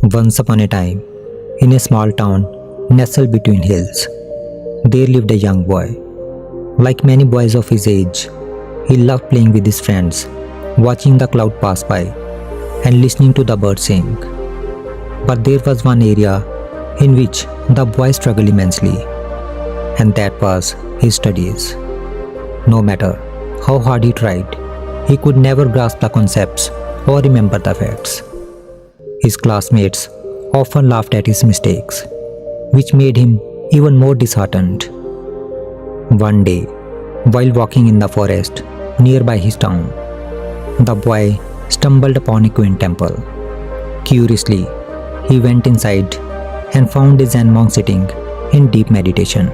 Once upon a time, in a small town nestled between hills, there lived a young boy. Like many boys of his age, he loved playing with his friends, watching the cloud pass by, and listening to the birds sing. But there was one area in which the boy struggled immensely, and that was his studies. No matter how hard he tried, he could never grasp the concepts or remember the facts. His classmates often laughed at his mistakes, which made him even more disheartened. One day, while walking in the forest nearby his town, the boy stumbled upon a quaint temple. Curiously, he went inside and found a Zen monk sitting in deep meditation.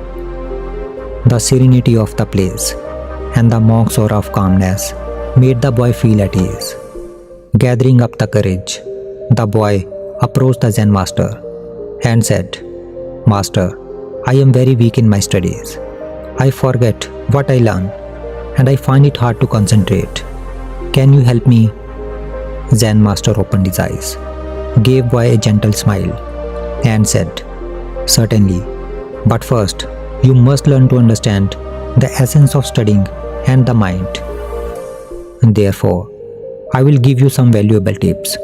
The serenity of the place and the monk's aura of calmness made the boy feel at ease. Gathering up the courage, the boy approached the Zen master and said, "Master, I am very weak in my studies. I forget what I learn and I find it hard to concentrate. Can you help me?" Zen master opened his eyes, gave boy a gentle smile and said, "Certainly, but first you must learn to understand the essence of studying and the mind. Therefore, I will give you some valuable tips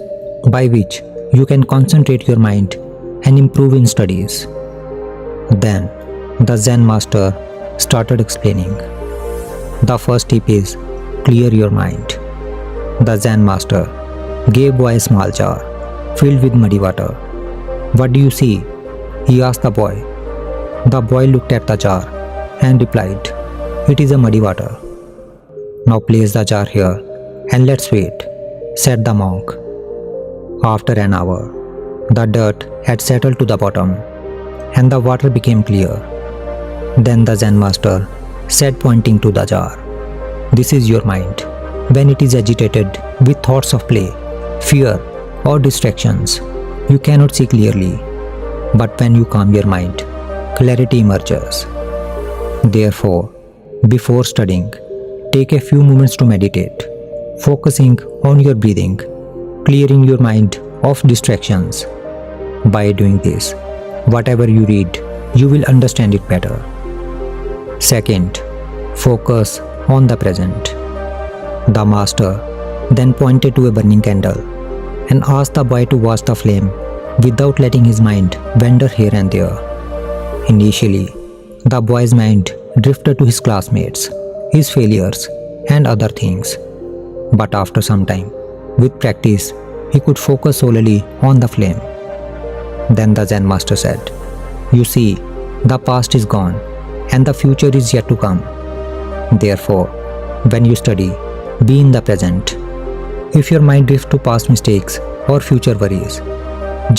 by which you can concentrate your mind and improve in studies." Then the Zen master started explaining. The first tip is clear your mind. The Zen master gave boy a small jar filled with muddy water. "What do you see?" he asked the boy. The boy looked at the jar and replied, "It is a muddy water." "Now place the jar here and let's wait," said the monk. After an hour, the dirt had settled to the bottom and the water became clear. Then the Zen master said, pointing to the jar, "This is your mind. When it is agitated with thoughts of play, fear, or distractions, you cannot see clearly. But when you calm your mind, clarity emerges. Therefore, before studying, take a few moments to meditate, focusing on your breathing, clearing your mind of distractions. By doing this, whatever you read, you will understand it better." Second, focus on the present. The master then pointed to a burning candle and asked the boy to watch the flame without letting his mind wander here and there. Initially, the boy's mind drifted to his classmates, his failures, and other things. But after some time, with practice, he could focus solely on the flame. Then the Zen master said, "You see, the past is gone and the future is yet to come. Therefore, when you study, be in the present. If your mind drifts to past mistakes or future worries,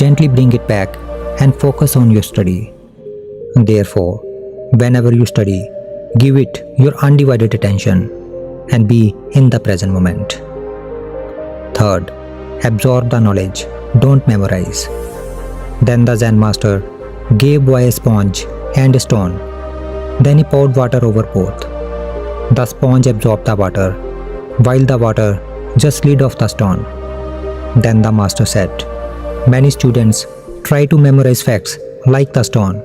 gently bring it back and focus on your study. Therefore, whenever you study, give it your undivided attention and be in the present moment." Third, absorb the knowledge, don't memorize. Then the Zen master gave boy a sponge and a stone. Then he poured water over both. The sponge absorbed the water, while the water just slid off the stone. Then the master said, "Many students try to memorize facts like the stone,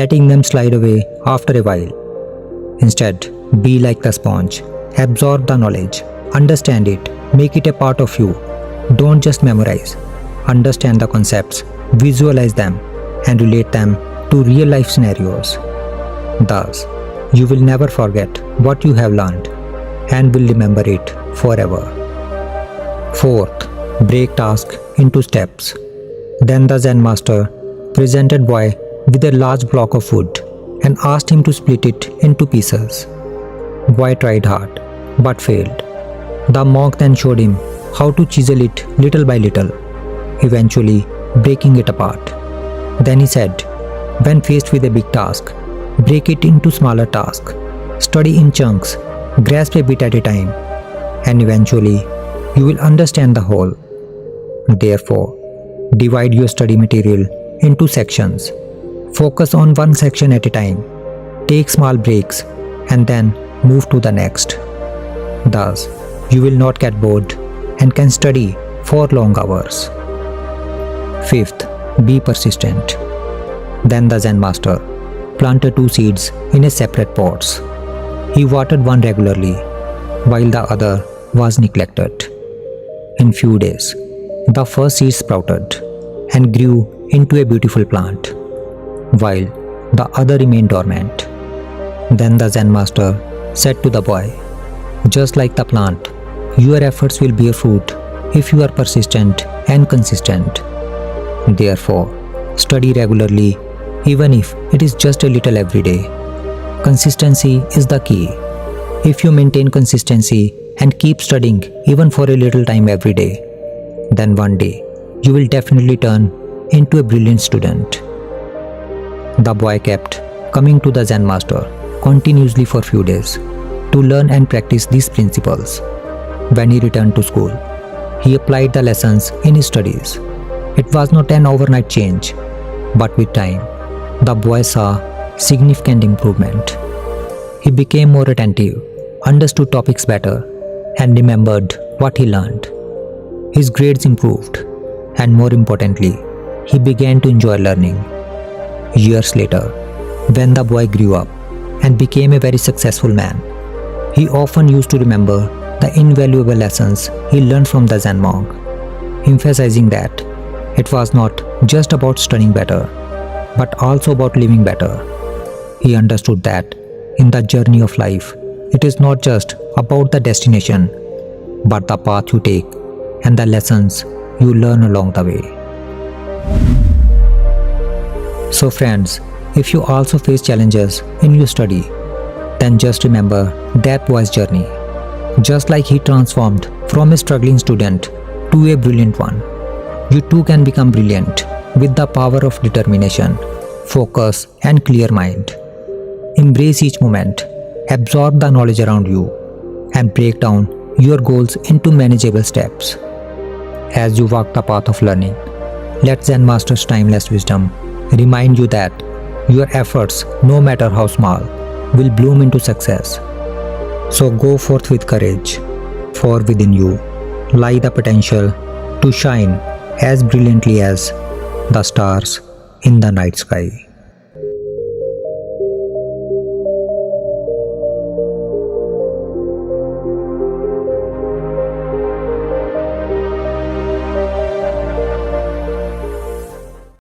letting them slide away after a while. Instead, be like the sponge. Absorb the knowledge, understand it, make it a part of you. Don't just memorize. Understand the concepts, visualize them, and relate them to real life scenarios. Thus, you will never forget what you have learned and will remember it forever." Fourth, break tasks into steps. Then the Zen master presented boy with a large block of wood and asked him to split it into pieces. Boy tried hard but failed. The monk then showed him how to chisel it little by little, eventually breaking it apart. Then he said, "When faced with a big task, break it into smaller tasks. Study in chunks, grasp a bit at a time, and eventually you will understand the whole. Therefore, divide your study material into sections. Focus on one section at a time. Take small breaks and then move to the next. Thus, you will not get bored and can study for long hours." Fifth, be persistent. Then the Zen master planted 2 seeds in a separate pots. He watered one regularly, while the other was neglected. In few days, the first seed sprouted and grew into a beautiful plant, while the other remained dormant. Then the Zen master said to the boy, "Just like the plant, your efforts will bear fruit if you are persistent and consistent. Therefore, study regularly, even if it is just a little every day. Consistency is the key. If you maintain consistency and keep studying even for a little time every day, then one day you will definitely turn into a brilliant student." The boy kept coming to the Zen master continuously for few days to learn and practice these principles. When he returned to school, he applied the lessons in his studies. It was not an overnight change, but with time, the boy saw significant improvement. He became more attentive, understood topics better, and remembered what he learned. His grades improved, and more importantly, he began to enjoy learning. Years later, when the boy grew up and became a very successful man, he often used to remember the invaluable lessons he learned from the Zen monk, emphasizing that it was not just about studying better, but also about living better. He understood that in the journey of life, it is not just about the destination, but the path you take and the lessons you learn along the way. So friends, if you also face challenges in your study, then just remember that boy's journey. Just like he transformed from a struggling student to a brilliant one, you too can become brilliant with the power of determination, focus, and clear mind. Embrace each moment, absorb the knowledge around you, and break down your goals into manageable steps. As you walk the path of learning, let Zen Master's timeless wisdom remind you that your efforts, no matter how small, will bloom into success. So go forth with courage, for within you lie the potential to shine as brilliantly as the stars in the night sky.